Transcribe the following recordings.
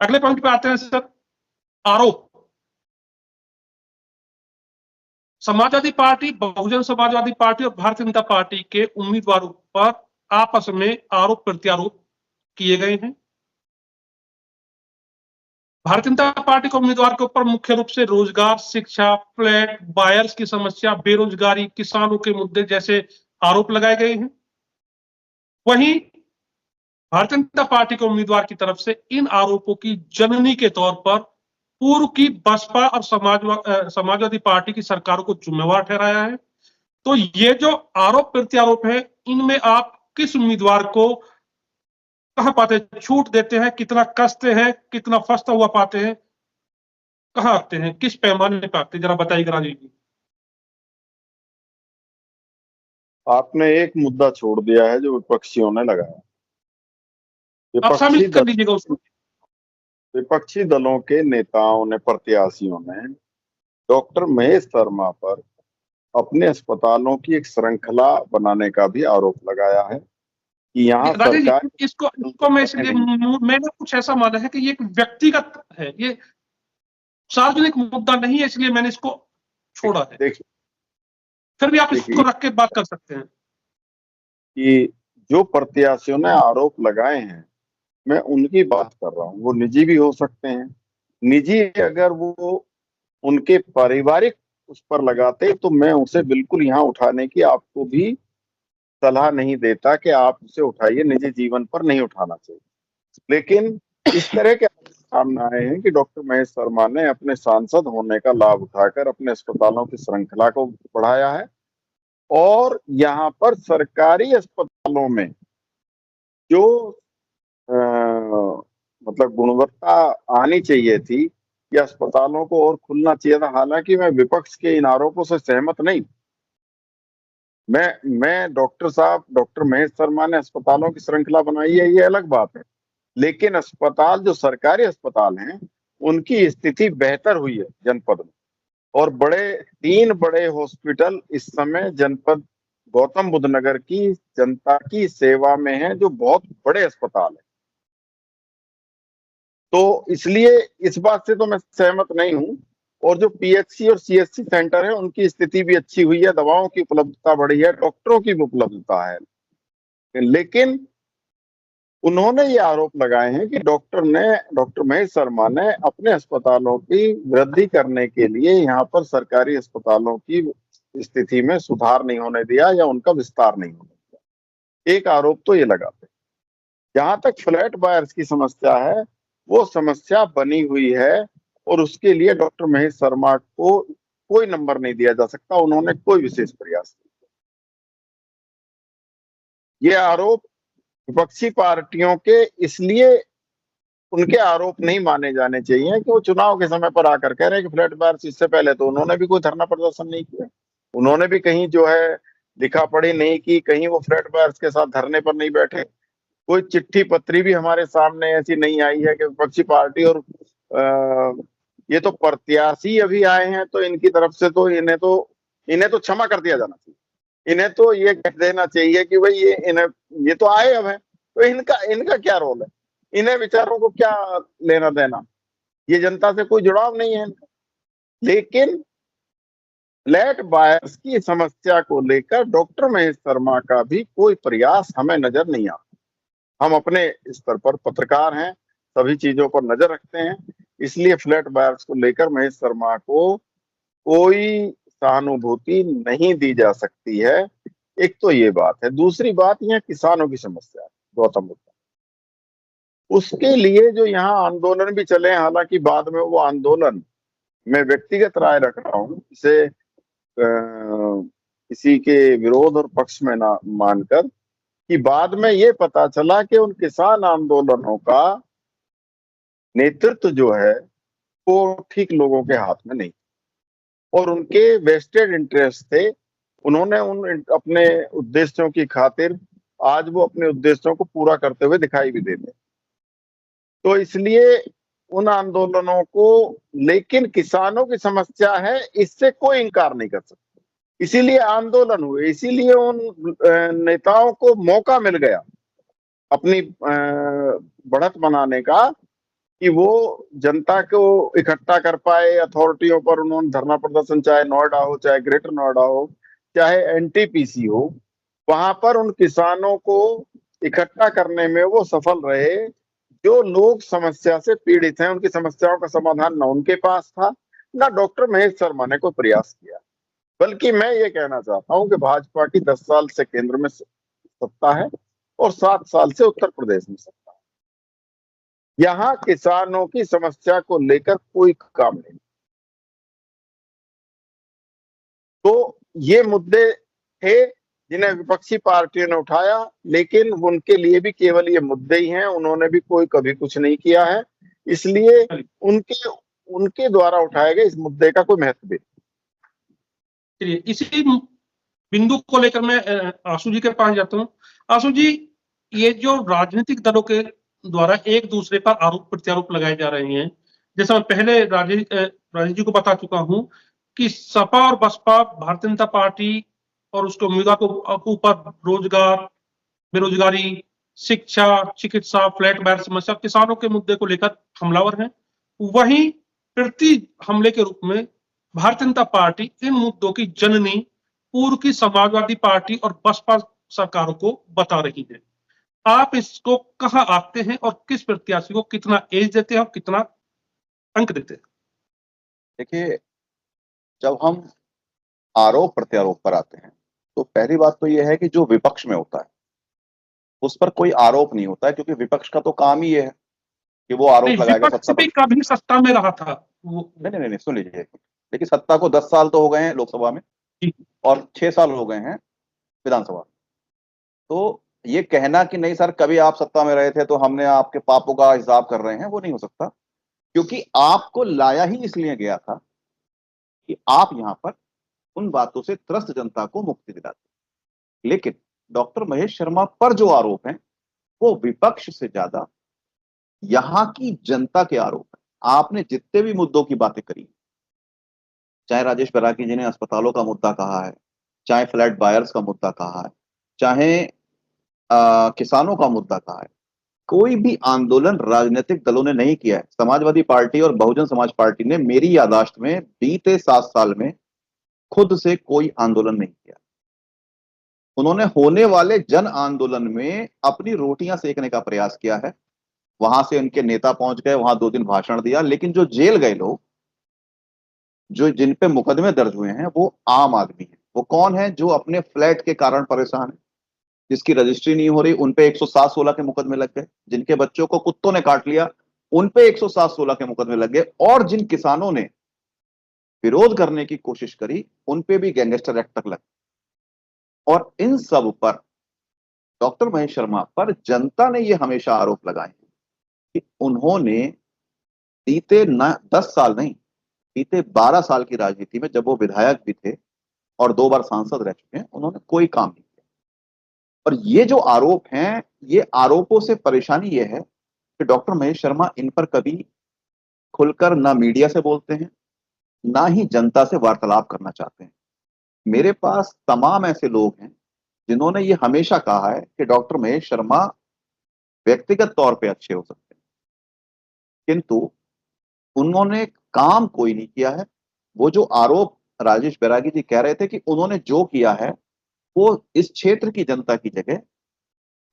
अगले पॉइंट पे आते हैं सर, आरोप। समाजवादी पार्टी, बहुजन समाजवादी पार्टी और भारतीय जनता पार्टी के उम्मीदवारों पर आपस में आरोप प्रत्यारोप किए गए हैं। भारतीय जनता पार्टी के उम्मीदवार के ऊपर मुख्य रूप से रोजगार, शिक्षा, फ्लैट बायर्स की समस्या, बेरोजगारी, किसानों के मुद्दे जैसे आरोप लगाए गए हैं। वहीं भारतीय जनता पार्टी के उम्मीदवार की तरफ से इन आरोपों की जननी के तौर पर पूर्व की बसपा और समाजवादी पार्टी की सरकारों को जिम्मेवार ठहराया है। तो ये जो आरोप प्रत्यारोप है, इनमें आप किस उम्मीदवार को कहां पाते हैं, छूट देते हैं, कितना कसते हैं, कितना फंसता हुआ पाते हैं, कहां आते हैं, किस पैमाने पे आते हैं, जरा बताइएगा राजीव जी। आपने एक मुद्दा छोड़ दिया है जो विपक्षियों ने लगाया। आप शामिल कर लीजिएगा उसको। विपक्षी दलों के नेताओं ने, प्रत्याशियों ने डॉक्टर महेश शर्मा पर अपने अस्पतालों की एक श्रृंखला बनाने का भी आरोप लगाया है कि यहाँ सरकार इसको मैं इसलिए, मैंने कुछ ऐसा माना है कि ये एक व्यक्तिगत है, ये सार्वजनिक मुद्दा नहीं है, इसलिए मैंने इसको छोड़ा है। देखिए, फिर भी आप इसको रख के बात कर सकते हैं कि जो प्रत्याशियों ने आरोप लगाए हैं, मैं उनकी बात कर रहा हूँ। वो निजी भी हो सकते हैं। निजी अगर वो उनके पारिवारिक उस पर लगाते तो मैं उसे बिल्कुल यहाँ उठाने की आपको भी सलाह नहीं देता कि आप उसे उठाइए, निजी जीवन पर नहीं उठाना चाहिए। लेकिन इस तरह के सामने आए हैं कि डॉक्टर महेश शर्मा ने अपने सांसद होने का लाभ उठाकर अपने अस्पतालों की श्रृंखला को बढ़ाया है और यहाँ पर सरकारी अस्पतालों में जो मतलब गुणवत्ता आनी चाहिए थी या अस्पतालों को और खुलना चाहिए था। हालांकि मैं विपक्ष के इन आरोपों से सहमत नहीं। मैं डॉक्टर महेश शर्मा ने अस्पतालों की श्रृंखला बनाई है, ये अलग बात है। लेकिन अस्पताल, जो सरकारी अस्पताल हैं, उनकी स्थिति बेहतर हुई है जनपद में। और 3 बड़े हॉस्पिटल इस समय जनपद गौतम बुद्ध नगर की जनता की सेवा में है, जो बहुत बड़े अस्पताल है। तो इसलिए इस बात से तो मैं सहमत नहीं हूं। और जो पीएचसी और सीएचसी सेंटर है, उनकी स्थिति भी अच्छी हुई है, दवाओं की उपलब्धता बढ़ी है, डॉक्टरों की भी उपलब्धता है। लेकिन उन्होंने ये आरोप लगाए हैं कि डॉक्टर महेश शर्मा ने अपने अस्पतालों की वृद्धि करने के लिए यहाँ पर सरकारी अस्पतालों की स्थिति में सुधार नहीं होने दिया या उनका विस्तार नहीं होने दिया। एक आरोप तो ये लगाते। जहां तक फ्लैट बायर्स की समस्या है, वो समस्या बनी हुई है और उसके लिए डॉक्टर महेश शर्मा को कोई नंबर नहीं दिया जा सकता। उन्होंने कोई विशेष प्रयास नहीं किया। ये आरोप विपक्षी पार्टियों के इसलिए उनके आरोप नहीं माने जाने चाहिए कि वो चुनाव के समय पर आकर कह रहे हैं कि फ्लैट बायर्स, इससे पहले तो उन्होंने भी कोई धरना प्रदर्शन नहीं किया, उन्होंने भी कहीं जो है लिखा पढ़ी नहीं की, कहीं वो फ्लैट बायर्स के साथ धरने पर नहीं बैठे। कोई चिट्ठी पत्री भी हमारे सामने ऐसी नहीं आई है कि विपक्षी पार्टी और ये तो प्रत्याशी अभी आए हैं, तो इनकी तरफ से तो इन्हें तो क्षमा कर दिया जाना चाहिए। इन्हें तो ये कह देना चाहिए कि भाई ये तो आए अब है, तो इनका क्या रोल है, इन्हें विचारों को क्या लेना देना, ये जनता से कोई जुड़ाव नहीं है इनका। लेकिन फ्लैट बायर्स की समस्या को लेकर डॉक्टर महेश शर्मा का भी कोई प्रयास हमें नजर नहीं आता। हम अपने स्तर पर पत्रकार हैं, सभी चीजों पर नजर रखते हैं, इसलिए फ्लैट बायर्स को लेकर महेश शर्मा को कोई सहानुभूति नहीं दी जा सकती है। एक तो ये बात है। दूसरी बात, यह किसानों की समस्या है गौतम बुद्ध, उसके लिए जो यहाँ आंदोलन भी चले, हालांकि बाद में वो आंदोलन, मैं व्यक्तिगत राय रख रहा हूँ इसे किसी के विरोध और पक्ष में ना मानकर, कि बाद में ये पता चला कि उन किसान आंदोलनों का नेतृत्व जो है वो ठीक लोगों के हाथ में नहीं, और उनके वेस्टेड इंटरेस्ट थे। उन्होंने उन अपने उद्देश्यों की खातिर आज वो अपने उद्देश्यों को पूरा करते हुए दिखाई भी देते। तो इसलिए उन आंदोलनों को, लेकिन किसानों की समस्या है, इससे कोई इंकार नहीं कर सकता। इसीलिए आंदोलन हुए, इसीलिए उन नेताओं को मौका मिल गया अपनी बढ़त बनाने का, कि वो जनता को इकट्ठा कर पाए। अथॉरिटियों पर उन्होंने धरना प्रदर्शन, चाहे नोएडा हो, चाहे ग्रेटर नोएडा हो, चाहे एनटीपीसी हो, वहां पर उन किसानों को इकट्ठा करने में वो सफल रहे। जो लोग समस्या से पीड़ित हैं, उनकी समस्याओं का समाधान न उनके पास था, ना डॉक्टर महेश शर्मा ने कोई प्रयास किया। बल्कि मैं ये कहना चाहता हूं कि भाजपा की 10 साल से केंद्र में सत्ता है और 7 साल से उत्तर प्रदेश में सत्ता है। यहाँ किसानों की समस्या को लेकर कोई काम नहीं। तो ये मुद्दे थे जिन्हें विपक्षी पार्टियों ने उठाया, लेकिन उनके लिए भी केवल ये मुद्दे ही हैं, उन्होंने भी कोई कभी कुछ नहीं किया है। इसलिए उनके उनके द्वारा उठाए गए इस मुद्दे का कोई महत्व भी नहीं। चलिए, इसी बिंदु को लेकर मैं आशु जी के पास जाता हूँ। आशु जी, ये जो राजनीतिक दलों के द्वारा एक दूसरे पर आरोप प्रत्यारोप लगाए जा रहे हैं, जैसा मैं पहले राजेश जी को बता चुका हूं कि सपा और बसपा, भारतीय जनता पार्टी और उसके उम्मीदवार को ऊपर रोजगार, बेरोजगारी, शिक्षा, चिकित्सा, फ्लैट बायर समस्या, किसानों के मुद्दे को लेकर हमलावर हैं। वहीं प्रति हमले के रूप में भारतीय जनता पार्टी इन मुद्दों की जननी पूर्व की समाजवादी पार्टी और बसपा सरकारों को बता रही है। आप इसको कहां आते हैं और किस प्रत्याशी को कितना एज देते हैं और कितना अंक देते हैं? देखिए, जब हम आरोप प्रत्यारोप पर आते हैं तो पहली बात तो यह है कि जो विपक्ष में होता है उस पर कोई आरोप नहीं होता है, क्योंकि विपक्ष का तो काम ही ये है कि वो आरोप लगाएगा विपक्ष सत्ता भी पर। कभी सत्ता में रहा था नहीं, सुन लीजिए। देखिए, सत्ता को 10 साल तो हो गए हैं लोकसभा में और 6 साल हो गए हैं विधानसभा। तो ये कहना कि नहीं सर कभी आप सत्ता में रहे थे तो हमने आपके पापों का हिसाब कर रहे हैं, वो नहीं हो सकता, क्योंकि आपको लाया ही इसलिए गया था कि आप यहां पर उन बातों से त्रस्त जनता को मुक्ति दिलाते। लेकिन डॉक्टर महेश शर्मा पर जो आरोप हैं वो विपक्ष से ज्यादा यहां की जनता के आरोप हैं। आपने जितने भी मुद्दों की बातें करी, चाहे राजेश बैरागी जी ने अस्पतालों का मुद्दा कहा है, चाहे फ्लैट बायर्स का मुद्दा कहा है, चाहे किसानों का मुद्दा कहा है, कोई भी आंदोलन राजनीतिक दलों ने नहीं किया है। समाजवादी पार्टी और बहुजन समाज पार्टी ने मेरी यादाश्त में बीते 7 साल में खुद से कोई आंदोलन नहीं किया। उन्होंने होने वाले जन आंदोलन में अपनी रोटियां सेकने का प्रयास किया है। वहां से उनके नेता पहुंच गए, वहां 2 दिन भाषण दिया, लेकिन जो जेल गए लोग, जो जिन पे मुकदमे दर्ज हुए हैं, वो आम आदमी है। वो कौन है? जो अपने फ्लैट के कारण परेशान है, जिसकी रजिस्ट्री नहीं हो रही, उनपे 107-16 के मुकदमे लग गए। जिनके बच्चों को कुत्तों ने काट लिया, उनपे 107-16 के मुकदमे लग गए। और जिन किसानों ने विरोध करने की कोशिश करी, उनपे भी गैंगस्टर एक्ट तक लग। और इन सब पर डॉक्टर महेश शर्मा पर जनता ने ये हमेशा आरोप लगाए कि उन्होंने बीते 10 साल नहीं, बीते 12 साल की राजनीति में, जब वो विधायक भी थे और 2 बार सांसद रह चुके हैं, उन्होंने कोई काम नहीं किया। और ये जो आरोप हैं, ये आरोपों से परेशानी ये है कि डॉक्टर महेश शर्मा इन पर कभी खुलकर ना मीडिया से बोलते हैं, ना ही जनता से वार्तालाप करना चाहते हैं। मेरे पास तमाम ऐसे लोग हैं जिन्होंने ये हमेशा कहा है कि डॉक्टर महेश शर्मा व्यक्तिगत तौर पे अच्छे हो सकते हैं, किंतु उन्होंने काम कोई नहीं किया है। वो जो आरोप राजेश बैरागी जी कह रहे थे कि उन्होंने जो किया है वो इस क्षेत्र की जनता की जगह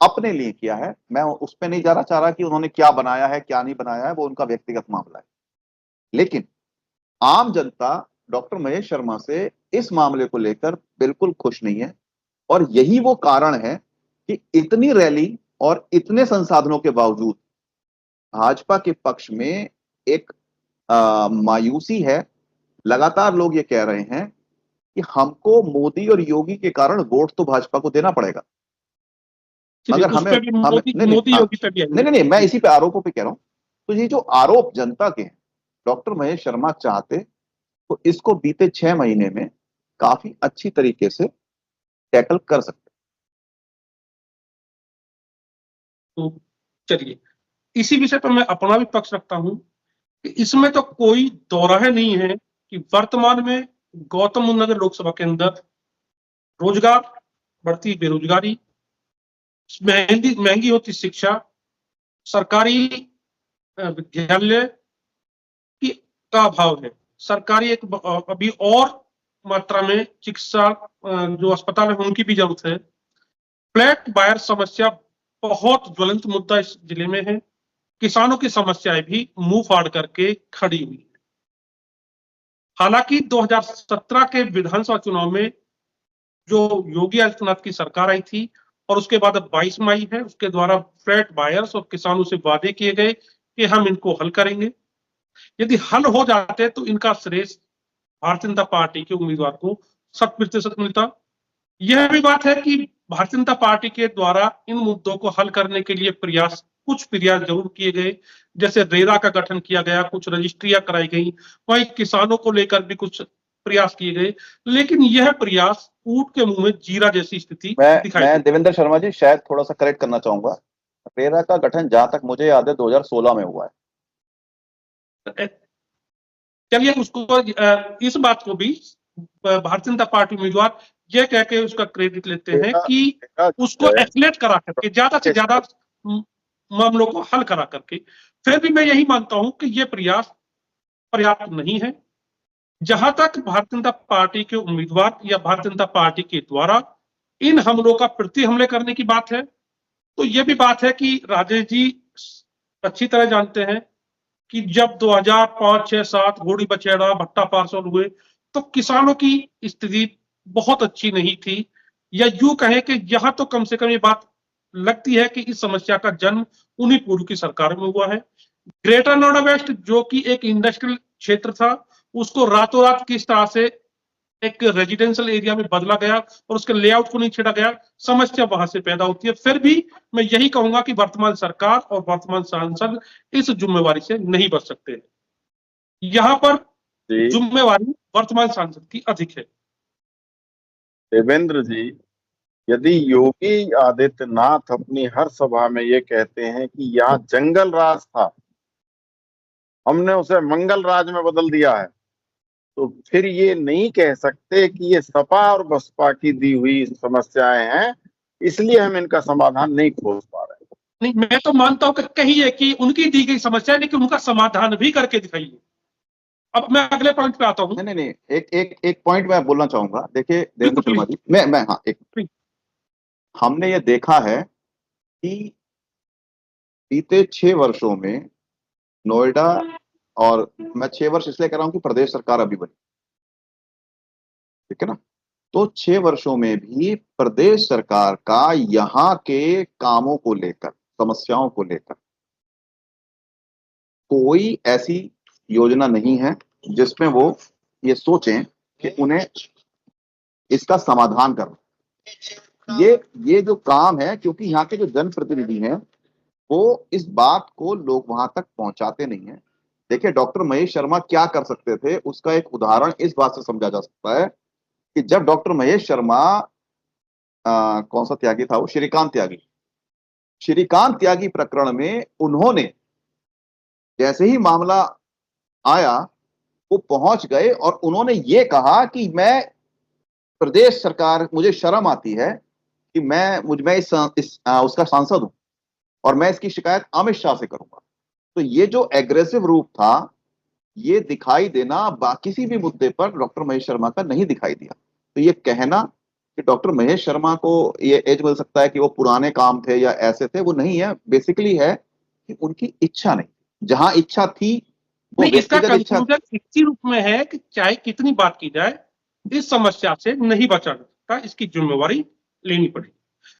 अपने लिए किया है, मैं उस पर नहीं जाना चाह रहा कि उन्होंने क्या बनाया है क्या नहीं बनाया है, वो उनका व्यक्तिगत मामला है। लेकिन आम जनता डॉक्टर महेश शर्मा से इस मामले को लेकर बिल्कुल खुश नहीं है। और यही वो कारण है कि इतनी रैली और इतने संसाधनों के बावजूद भाजपा के पक्ष में एक मायूसी है। लगातार लोग ये कह रहे हैं कि हमको मोदी और योगी के कारण वोट तो भाजपा को देना पड़ेगा, मगर हमें मोदी योगी पे भी नहीं, मैं इसी पे आरोपों पे कह रहा हूं। तो ये जो आरोप जनता के हैं, डॉक्टर महेश शर्मा चाहते तो इसको बीते 6 महीने में काफी अच्छी तरीके से टैकल कर सकते। तो चलिए, इसी विषय पर मैं अपना भी पक्ष रखता हूं कि इसमें तो कोई दोराहे नहीं है कि वर्तमान में गौतम बुद्ध नगर लोकसभा के अंदर रोजगार, बढ़ती बेरोजगारी, महंगी होती शिक्षा, सरकारी विद्यालय की का अभाव है। सरकारी एक अभी और मात्रा में चिकित्सा जो अस्पताल है उनकी भी जरूरत है। फ्लैट बायर समस्या बहुत ज्वलंत मुद्दा इस जिले में है। किसानों की समस्याएं भी मुंह फाड़ करके खड़ी हुई है। हालांकि 2017 के विधानसभा चुनाव में जो योगी आदित्यनाथ की सरकार आई थी और उसके बाद अब 22 मई है, उसके द्वारा फ्लैट बायर्स और किसानों से वादे किए गए कि हम इनको हल करेंगे। यदि हल हो जाते तो इनका श्रेय भारतीय जनता पार्टी के उम्मीदवार को 100% मिलता। यह भी बात है कि भारतीय जनता पार्टी के द्वारा इन मुद्दों को हल करने के लिए कुछ प्रयास जरूर किए गए, जैसे रेरा का गठन किया गया, कुछ रजिस्ट्रियां कराई गई, वहीं किसानों को लेकर भी कुछ प्रयास किए गए, लेकिन यह प्रयास ऊंट के मुंह में जीरा जैसी स्थिति दिखाई मैं देवेंद्र शर्मा जी शायद थोड़ा सा करेक्ट करना चाहूंगा। रेरा का गठन जहां तक मुझे याद है 2016 में हुआ है। चलिए उसको इस बात को भी भारतीय जनता पार्टी उम्मीदवार यह कह के उसका क्रेडिट लेते हैं कि उसको एक्सलेट करा करके ज्यादा से ज्यादा मामलों को हल करा करके। फिर भी मैं यही मानता हूं कि यह प्रयास पर्याप्त नहीं है। जहां तक भारतीय जनता पार्टी के उम्मीदवार या भारतीय जनता पार्टी के द्वारा इन हमलों का प्रति हमले करने की बात है, तो यह भी बात है कि राजेश जी अच्छी तरह जानते हैं कि जब 2005, 6, 7 घोड़ी बछेड़ा भट्टा पार्सल हुए तो किसानों की स्थिति बहुत अच्छी नहीं थी, या यूं कहें कि यहां तो कम से कम ये बात लगती है कि इस समस्या का जन्म उन्हीं पूर्व की सरकार में हुआ है। ग्रेटर नोएडा वेस्ट जो कि एक इंडस्ट्रियल क्षेत्र था, उसको रातों रात किस तरह से एक रेजिडेंशियल एरिया में बदला गया और उसके लेआउट को नहीं छेड़ा गया, समस्या वहां से पैदा होती है। फिर भी मैं यही कहूंगा कि वर्तमान सरकार और वर्तमान सांसद इस जिम्मेवारी से नहीं बच सकते। यहां पर जिम्मेवारी वर्तमान सांसद की अधिक है। देवेंद्र जी, यदि योगी आदित्यनाथ अपनी हर सभा में ये कहते हैं कि यहाँ जंगल राज था, हमने उसे मंगल राज में बदल दिया है, तो फिर ये नहीं कह सकते कि ये सपा और बसपा की दी हुई समस्याएं हैं, इसलिए हम इनका समाधान नहीं खोज पा रहे। नहीं, मैं तो मानता हूं कि कहिए कि उनकी दी गई समस्या है, लेकिन उनका समाधान भी करके दिखाइए। अब मैं अगले पॉइंट पे आता हूं। नहीं, एक पॉइंट मैं बोलना चाहूंगा। देखिए देवेंद्र शर्मा जी, मैं हाँ हमने ये देखा है कि बीते 6 वर्षों में नोएडा, और मैं 6 वर्ष इसलिए कह रहा हूं कि प्रदेश सरकार अभी बनी, ठीक है ना, तो 6 वर्षों में भी प्रदेश सरकार का यहाँ के कामों को लेकर, समस्याओं को लेकर कोई ऐसी योजना नहीं है जिसमें वो ये सोचें कि उन्हें इसका समाधान करना। ये जो काम है, क्योंकि यहाँ के जो जनप्रतिनिधि हैं वो इस बात को लोग वहां तक पहुंचाते नहीं है। देखिए डॉक्टर महेश शर्मा क्या कर सकते थे, उसका एक उदाहरण इस बात से समझा जा सकता है कि जब डॉक्टर महेश शर्मा कौन सा त्यागी था वो, श्रीकांत त्यागी प्रकरण में उन्होंने जैसे ही मामला आया वो पहुंच गए और उन्होंने ये कहा कि मैं प्रदेश सरकार, मुझे शर्म आती है कि मैं उसका सांसद हूं और मैं इसकी शिकायत अमित शाह से करूंगा। तो ये जो एग्रेसिव रूप था, ये दिखाई देना किसी भी मुद्दे पर डॉक्टर महेश शर्मा का नहीं दिखाई दिया। तो ये कहना कि डॉक्टर महेश शर्मा को ये एज मिल सकता है कि वो पुराने काम थे या ऐसे थे, वो नहीं है। बेसिकली है कि उनकी इच्छा नहीं, जहां इच्छा थी वो इसका कंक्लूजन इसी रूप में है कि चाहे कितनी बात की जाए इस समस्या से नहीं बचा सकता, इसकी जिम्मेवारी लेनी पड़ेगी।